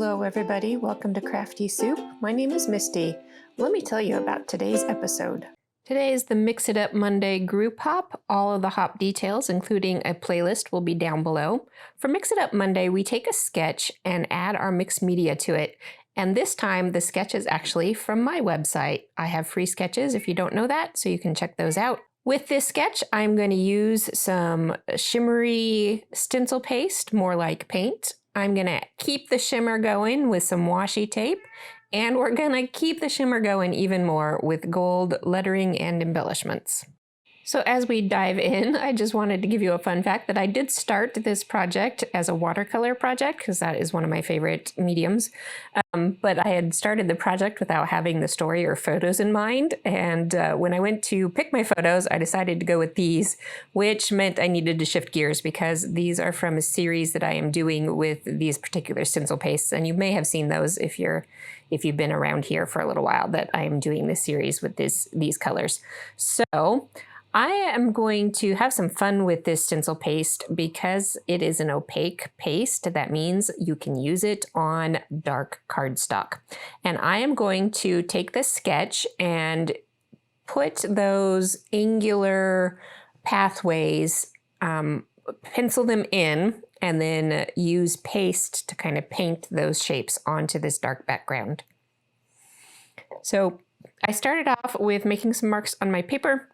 Hello everybody, welcome to Crafty Soup. My name is Misty. Let me tell you about today's episode. Today is the Mix It Up Monday group hop. All of the hop details, including a playlist, will be down below. For Mix It Up Monday, we take a sketch and add our mixed media to it. And this time, the sketch is actually from my website. I have free sketches if you don't know that, so you can check those out. With this sketch, I'm going to use some shimmery stencil paste, more like paint. I'm going to keep the shimmer going with some washi tape, and we're going to keep the shimmer going even more with gold lettering and embellishments. So as we dive in, I just wanted to give you a fun fact that I did start this project as a watercolor project because that is one of my favorite mediums. But I had started the project without having the story or photos in mind. And when I went to pick my photos, I decided to go with these, which meant I needed to shift gears because these are from a series that I am doing with these particular stencil pastes. And you may have seen those if you've been around here for a little while, that I am doing this series with these colors. So I am going to have some fun with this stencil paste because it is an opaque paste. That means you can use it on dark cardstock. And I am going to take this sketch and put those angular pathways, pencil them in, and then use paste to kind of paint those shapes onto this dark background. So I started off with making some marks on my paper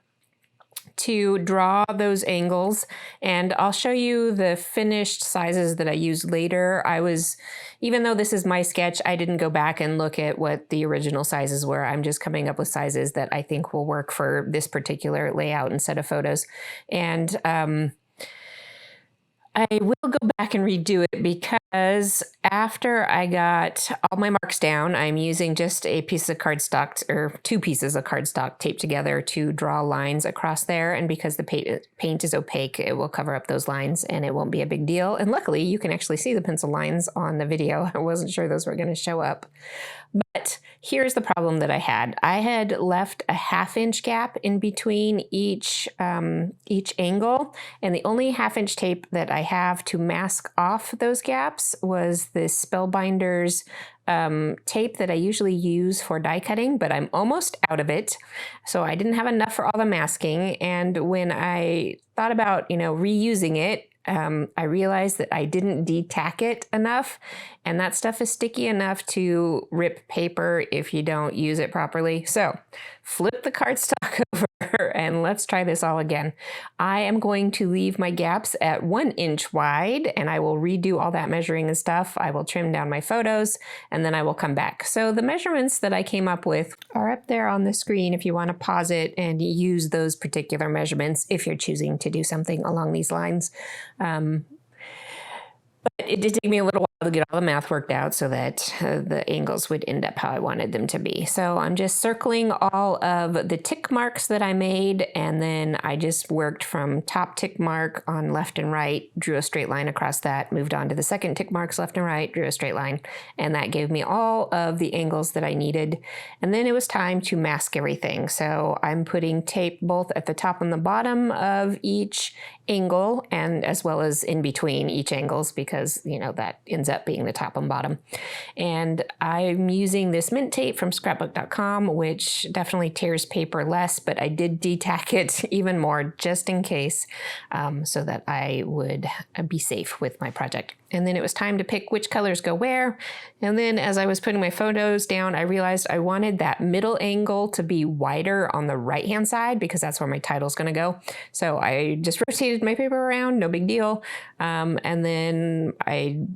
to draw those angles, and I'll show you the finished sizes that I used later. Even though this is my sketch, I didn't go back and look at what the original sizes were. I'm just coming up with sizes that I think will work for this particular layout and set of photos. And I will go back and redo it because after I got all my marks down, I'm using just a piece of cardstock or 2 pieces of cardstock taped together to draw lines across there. And because the paint is opaque, it will cover up those lines and it won't be a big deal. And luckily you can actually see the pencil lines on the video. I wasn't sure those were going to show up. But here's the problem that I had. I had left a 1/2 inch gap in between each angle, and the only 1/2 inch tape that I have to mask off those gaps was this Spellbinders tape that I usually use for die cutting, but I'm almost out of it. So I didn't have enough for all the masking, and when I thought about, reusing it, I realized that I didn't detack it enough, and that stuff is sticky enough to rip paper if you don't use it properly. So flip the cardstock over and let's try this all again. I am going to leave my gaps at 1 inch wide, and I will redo all that measuring and stuff. I will trim down my photos, and then I will come back. So the measurements that I came up with are up there on the screen if you want to pause it and use those particular measurements if you're choosing to do something along these lines. But it did take me a little while to get all the math worked out so that the angles would end up how I wanted them to be. So I'm just circling all of the tick marks that I made, and then I just worked from top tick mark on left and right, drew a straight line across that, moved on to the second tick marks left and right, drew a straight line, and that gave me all of the angles that I needed. And then it was time to mask everything. So I'm putting tape both at the top and the bottom of each angle, and as well as in between each angles, because that ends up being the top and bottom. And I'm using this mint tape from scrapbook.com, which definitely tears paper less, but I did detack it even more just in case, so that I would be safe with my project. And then it was time to pick which colors go where. And then as I was putting my photos down, I realized I wanted that middle angle to be wider on the right-hand side because that's where my title's going to go. So I just rotated my paper around, no big deal. And then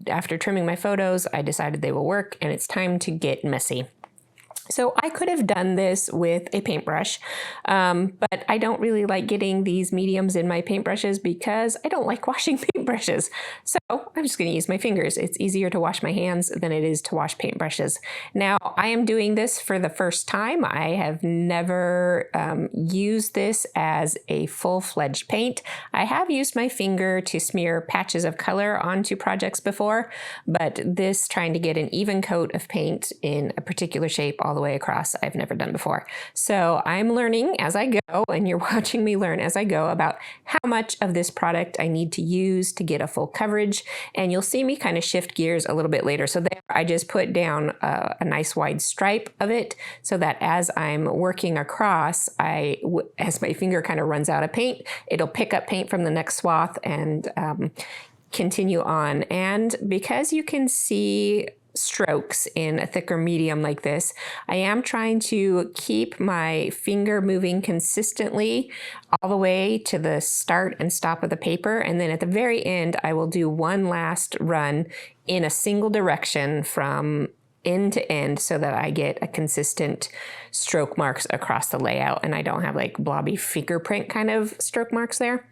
after trimming my photos, I decided they will work, and it's time to get messy. So I could have done this with a paintbrush, but I don't really like getting these mediums in my paintbrushes because I don't like washing paintbrushes. So I'm just going to use my fingers. It's easier to wash my hands than it is to wash paintbrushes. Now, I am doing this for the first time. I have never used this as a full-fledged paint. I have used my finger to smear patches of color onto projects before, but this, trying to get an even coat of paint in a particular shape all all the way across I've never done before. So I'm learning as I go, and you're watching me learn as I go about how much of this product I need to use to get a full coverage. And you'll see me kind of shift gears a little bit later. So there I just put down a nice wide stripe of it so that as I'm working across, as my finger kind of runs out of paint, it'll pick up paint from the next swath and continue on. And because you can see strokes in a thicker medium like this, I am trying to keep my finger moving consistently all the way to the start and stop of the paper. And then at the very end, I will do one last run in a single direction from end to end so that I get a consistent stroke marks across the layout and I don't have like blobby fingerprint kind of stroke marks there.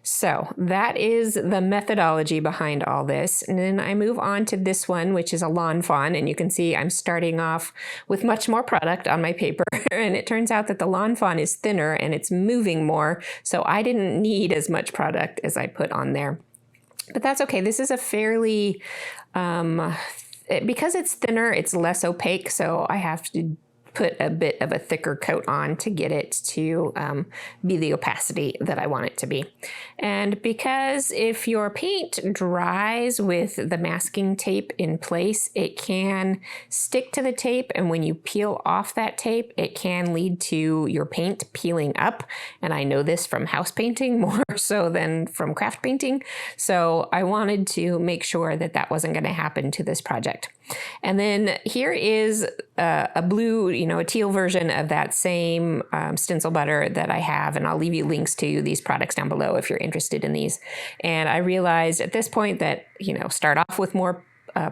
So that is the methodology behind all this. And then I move on to this one, which is a lawn fawn. And you can see I'm starting off with much more product on my paper. And it turns out that the lawn fawn is thinner and it's moving more. So I didn't need as much product as I put on there. But that's okay. This is a fairly, because it's thinner, it's less opaque. So I have to put a bit of a thicker coat on to get it to be the opacity that I want it to be. And because if your paint dries with the masking tape in place, it can stick to the tape, and when you peel off that tape, it can lead to your paint peeling up. And I know this from house painting more so than from craft painting. So I wanted to make sure that that wasn't going to happen to this project. And then here is a blue, a teal version of that same Stencil Butter that I have. And I'll leave you links to these products down below if you're interested in these. And I realized at this point that, start off with more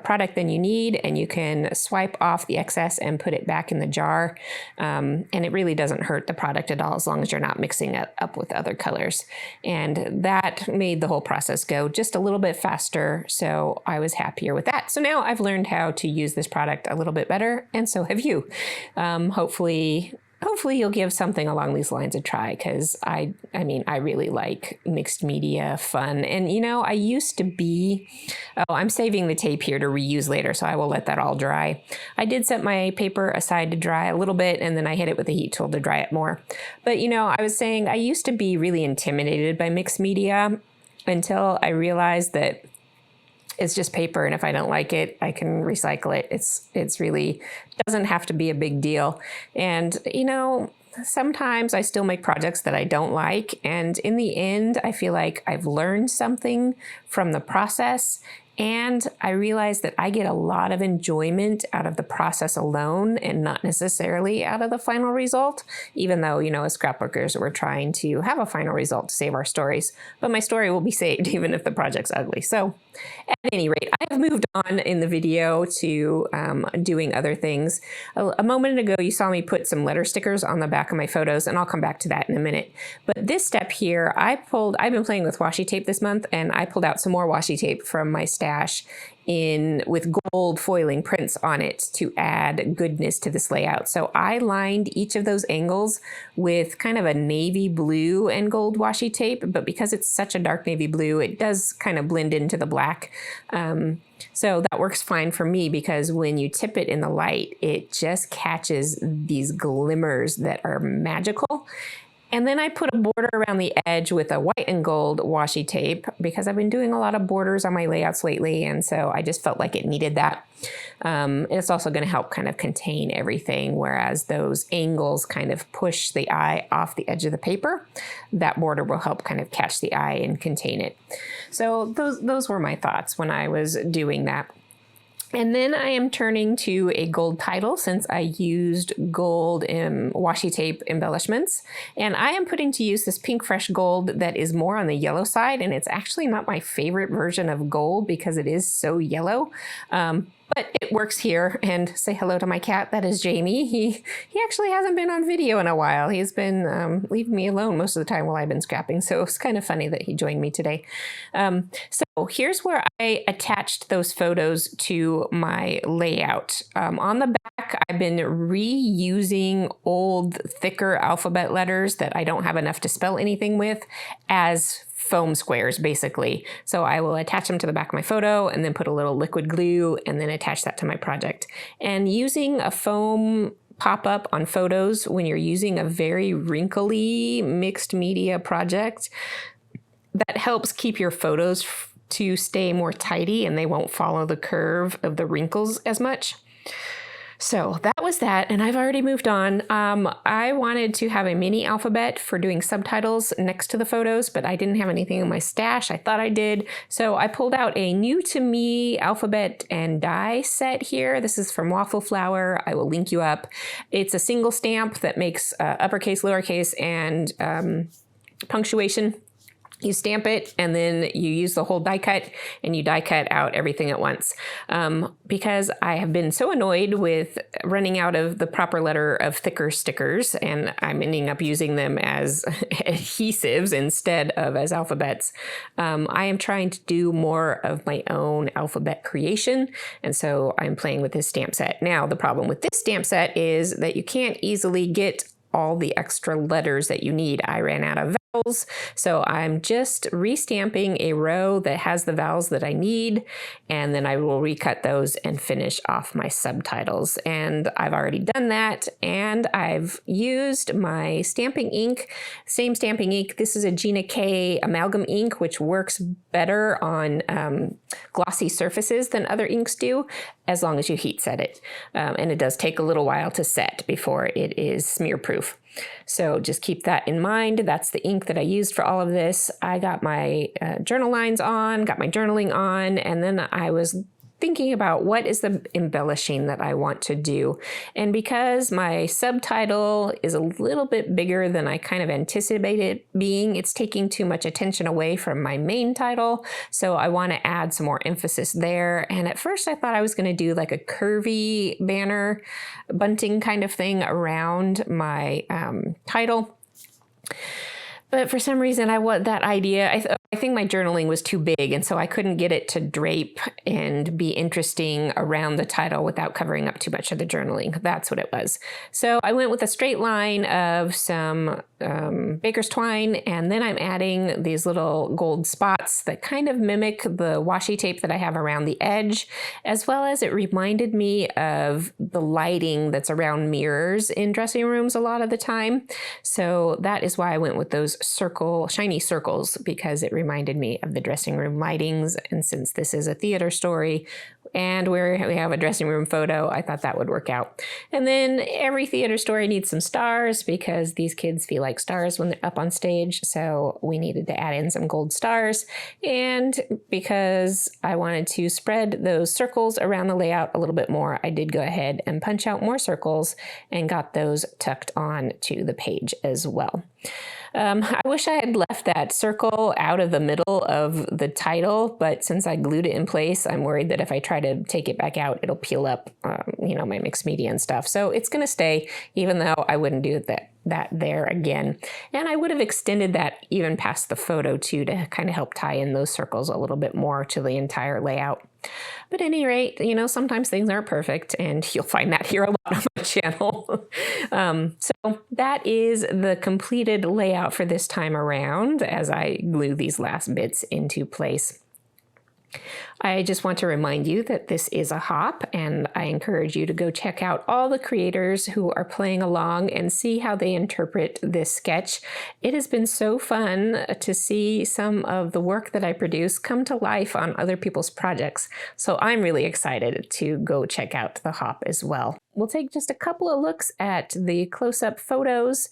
product than you need, and you can swipe off the excess and put it back in the jar. And it really doesn't hurt the product at all as long as you're not mixing it up with other colors. And that made the whole process go just a little bit faster. So I was happier with that. So now I've learned how to use this product a little bit better, and so have you. Hopefully you'll give something along these lines a try, because I really like mixed media fun. And I used to be, I'm saving the tape here to reuse later, so I will let that all dry. I did set my paper aside to dry a little bit, and then I hit it with a heat tool to dry it more. But I was saying I used to be really intimidated by mixed media until I realized that it's just paper, and if I don't like it, I can recycle it. It's really doesn't have to be a big deal. And sometimes I still make projects that I don't like, and in the end, I feel like I've learned something from the process. And I realized that I get a lot of enjoyment out of the process alone and not necessarily out of the final result, even though, as scrapbookers, we're trying to have a final result to save our stories. But my story will be saved even if the project's ugly. So at any rate, I've moved on in the video to doing other things. A moment ago, you saw me put some letter stickers on the back of my photos, and I'll come back to that in a minute. But this step here, I've been playing with washi tape this month, and I pulled out some more washi tape from my stash with gold foiling prints on it to add goodness to this layout. So I lined each of those angles with kind of a navy blue and gold washi tape, but because it's such a dark navy blue, it does kind of blend into the black. So that works fine for me, because when you tip it in the light, it just catches these glimmers that are magical. And then I put a border around the edge with a white and gold washi tape, because I've been doing a lot of borders on my layouts lately, and so I just felt like it needed that. It's also going to help kind of contain everything, whereas those angles kind of push the eye off the edge of the paper. That border will help kind of catch the eye and contain it. So those were my thoughts when I was doing that. And then I am turning to a gold title, since I used gold washi tape embellishments. And I am putting to use this pink fresh gold that is more on the yellow side. And it's actually not my favorite version of gold because it is so yellow. But it works here. And say hello to my cat. That is Jamie. He actually hasn't been on video in a while. He's been leaving me alone most of the time while I've been scrapping. So it's kind of funny that he joined me today. So here's where I attached those photos to my layout. On the back, I've been reusing old, thicker alphabet letters that I don't have enough to spell anything with as foam squares, basically. So I will attach them to the back of my photo and then put a little liquid glue and then attach that to my project. And using a foam pop up on photos when you're using a very wrinkly mixed media project. That helps keep your photos to stay more tidy and they won't follow the curve of the wrinkles as much. So that was that, and I've already moved on. I wanted to have a mini alphabet for doing subtitles next to the photos, but I didn't have anything in my stash. I thought I did. So I pulled out a new to me alphabet and die set here. This is from Waffle Flower. I will link you up. It's a single stamp that makes uppercase, lowercase, and punctuation. You stamp it and then you use the whole die cut and you die cut out everything at once. Because I have been so annoyed with running out of the proper letter of thicker stickers, and I'm ending up using them as adhesives instead of as alphabets. I am trying to do more of my own alphabet creation, and so I'm playing with this stamp set. Now, the problem with this stamp set is that you can't easily get all the extra letters that you need. I ran out of vowels, so I'm just restamping a row that has the vowels that I need, and then I will recut those and finish off my subtitles. And I've already done that, and I've used my stamping ink, same stamping ink. This is a Gina K amalgam ink, which works better on glossy surfaces than other inks do, as long as you heat set it. And it does take a little while to set before it is smear proof. So just keep that in mind. That's the ink that I used for all of this. I got my journal lines on, got my journaling on, and then I was thinking about what is the embellishing that I want to do. And because my subtitle is a little bit bigger than I kind of anticipated it being, it's taking too much attention away from my main title. So I want to add some more emphasis there. And at first I thought I was going to do like a curvy banner bunting kind of thing around my title. But for some reason, I want that idea. I think my journaling was too big, and so I couldn't get it to drape and be interesting around the title without covering up too much of the journaling. That's what it was. So I went with a straight line of some baker's twine, and then I'm adding these little gold spots that kind of mimic the washi tape that I have around the edge, as well as it reminded me of the lighting that's around mirrors in dressing rooms a lot of the time. So that is why I went with those shiny circles, because it reminded me of the dressing room lightings. And since this is a theater story and we have a dressing room photo, I thought that would work out. And then every theater story needs some stars, because these kids feel like stars when they're up on stage. So we needed to add in some gold stars. And because I wanted to spread those circles around the layout a little bit more, I did go ahead and punch out more circles and got those tucked on to the page as well. I wish I had left that circle out of the middle of the title, but since I glued it in place, I'm worried that if I try to take it back out, it'll peel up, my mixed media and stuff. So it's going to stay, even though I wouldn't do that there again. And I would have extended that even past the photo too, to kind of help tie in those circles a little bit more to the entire layout. But at any rate, sometimes things aren't perfect, and you'll find that here a lot on my channel. So that is the completed layout for this time around as I glue these last bits into place. I just want to remind you that this is a hop, and I encourage you to go check out all the creators who are playing along and see how they interpret this sketch. It has been so fun to see some of the work that I produce come to life on other people's projects. So I'm really excited to go check out the hop as well. We'll take just a couple of looks at the close-up photos,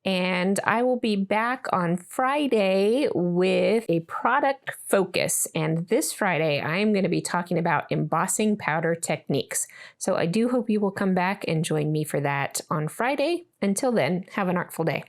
and I will be back on Friday with a product focus. And this Friday, I am going to be talking about embossing powder techniques. So I do hope you will come back and join me for that on Friday. Until then, have an artful day.